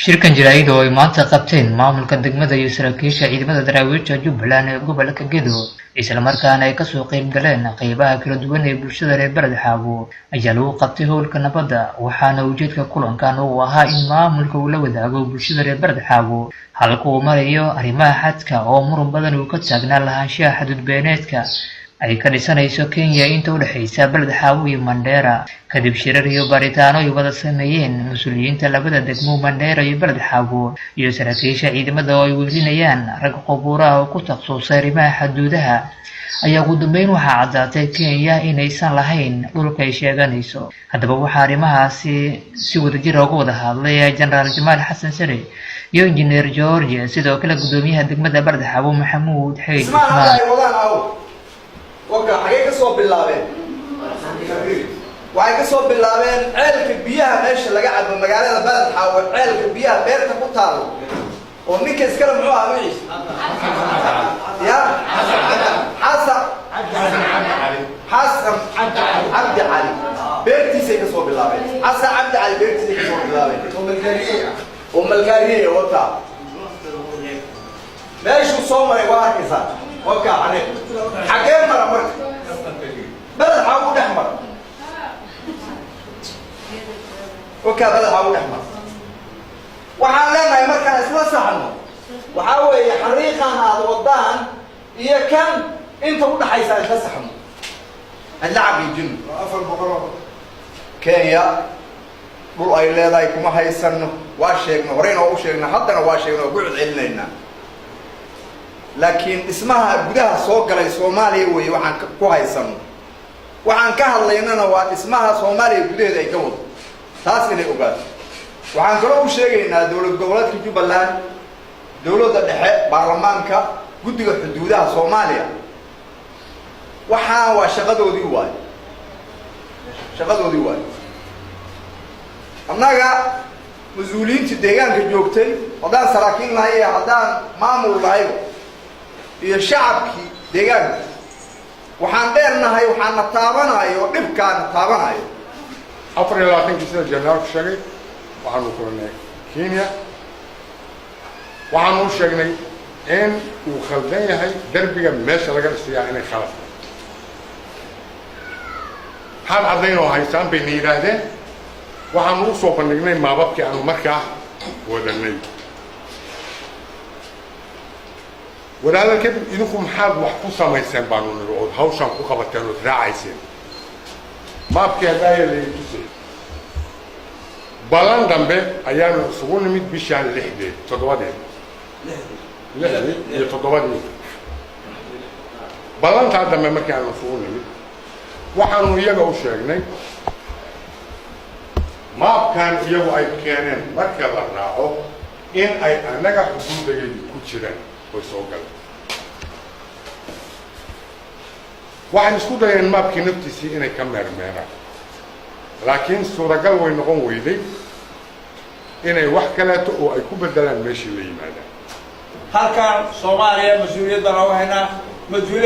shirkan jaraa'id oo ay maanta qabteen maamulka degmada iyo saraakiisha ciidamada daraawiirta Jubbaland ee gobolka Gedo isla markaana ay ka soo qayb galeen qaybaha kala duwan ee bulshada reer Baradxaabo ayaa lagu qabtay howlka nabadda waxaana ujeedka kulankan uu ahaa in maamulka uu la wadaago bulshada reer Baradxaabo halka uu marayo arrimaha xadka oo muran badan uu ka taagnaa lahaanshaha xadud beeneedka ay ka dhisanayso Kenya inta u dhaxaysa Baradxaabo iyo Mandera kadib shirar iyo baaritaano ay wada sameeyeen mas'uuliyiinta labada degmo Mandera iyo Baradxaabo iyo saraakiisha ciidamada oo ay welinayaan rag qobuuraha oo ku takhasusay arrimaha xuduudaha ayaa ugu dambeyn waxaa caddaatay Kenya inaysan lahayn dhulka ay sheeganayso haddaba waxaa arrimahaasi si wadajir uga wada hadlay Generaal Jamaal Xasan Sare iyo Engineer George sidoo kale gudoomiyaha degmada Baradxaabo Maxamuud Xeyd waxay ka soo bilaabeen ceelka biyaha meesha laga cabo magaalada Baradxaabo ceelka biyaha beerta ku taalo oo ninka iskala muxuu ahaa wiis ya Xasan Abdi Ali beertiisa ka soo bilaabeen Xasan Abdi Ali beertiisa ka soo bilaabeen oo malgaariye wata meeshu soo maray waa arkaysaa وكا عليه حكيم مرة مرة بلد حاول أحمر وكا بلد حاول أحمر وحالنا يمركز اسمه صحنه وحاول حريقا هذا وضان هي كان انت وضع حيسان تسحمه اللعب يجن أفر بقرة كينيا بقول أي لا ذا يكون حيسانه واشيكنا ورينا وشيكنا حطنا واشيكنا وقعد علينا لكن اسمها بدها سوق على الصومالي وحن كوها يسمى وحن كهل ليننا واسمها صومالي بدها ذي كود تاسكني أوقات وحن كلام شيء إن دولة جوبلاند دولة الدحاء برلمانك قدوا حدودها صوماليا وحا وشغلوا ديوان أناقا مسؤولين تديان كجوكتين ودان سراكين لهي ودان مامور لهي iyo shacabkii deegaanka waxaan dheernahay waxaan taabanayo dhibkaan taabanayo 24 sida janaaru sheegay waxaan u kulnay Kenya waxaan u sheegnay in uu khaldan yahay darbiga meesha laga dhisay inay khalad hal cadayno haysan bay yiraahdeen waxaan u soo bandhignay maababkii aan markaa wadanay ولا كده إنكم حاد محفوظة ما يسمعون الوعد هوشان كوكبة كانوا راعيين ما بكي هدايا اللي يجوزي بلان دمبه أيام سوون ميت بيشان لحدة تدوادين لحدة تدوادين بلان تعد دمبه ما كانوا سوون ميت وحنو يجوا شيء ما كان يجوا أي كانين ما كبرناه إن أي أنا كحدود اللي كتيرين ويسوقل واحد يسكت يعني ما بكي نبتسي إنه كم مرمرة لكن صورة قال وين نقوم ويدي إنه وحكلاته أو أي كوب الدلال ماشي اللي يماذا هل كان صوماليا مسؤولية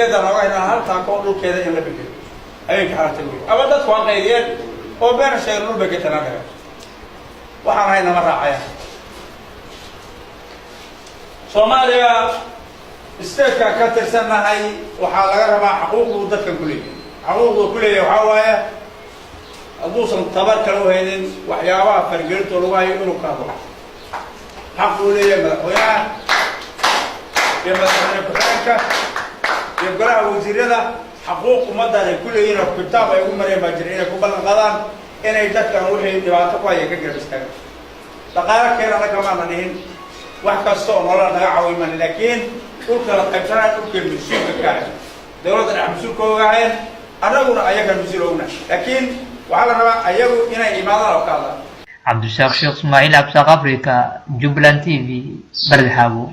دراوهنا هل تقولوا كذا إلا بكي أي كحالة تقول أبدا تكون غيرين وبين الشيء نقول بكي تناقل وحنا هنا مرة عيا Soomaaliya isteedka ka tirsanahay waxa laga rabaa xuquuqda dadka kulliye waxa waaye aduusan tabar kale u haynin waxyaabaha fargelinta lagu hayo inuu ka hadlo xaq u leeyahay madaxweynaha iyo golaha wasiirada xuquuq ummadda ay ku leeyihiin oo kitaab ay u mareen baa jiray inay ku ballan qaadaan inay dadkan wixii dhibaato ku haya ka garabistaan dhaqaale keenana kama dhihin wax kasta oo nolol naga caawimaan laakiin dhulka la qaybsanaa dhulka mas'uulka ka ah dawladda mas'uulka uga ahayn anaguna ayaga mas'uulowna laakiin waxa la rabaa ayagu inay imaadaan oo kala Cabdishaaq Sheekh Ismaaciil Absaaq Afrika Jubbaland TV Baradxaabo